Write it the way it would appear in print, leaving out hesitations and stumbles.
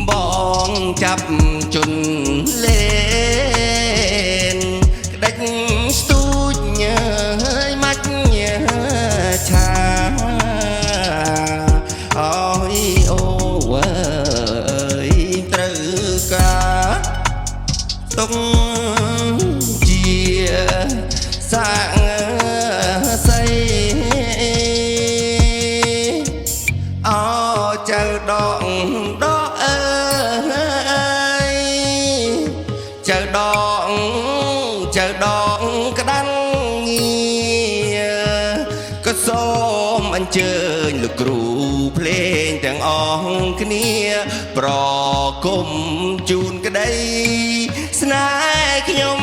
បងចាប់ជន់លេនក្តាច់ស្ទូចញើយមាច់ញើឆាអើយអូអើយត្រូវការទុកជាសាងសីអោចៅដងដកអើយចៅដងក្តាន់ងារក៏សូមអញ្ជើញលោកគ្រូភ្លេងទាំងអស់គ្នាប្រគំជូនក្តីស្នេហ៍ខ្ញុំ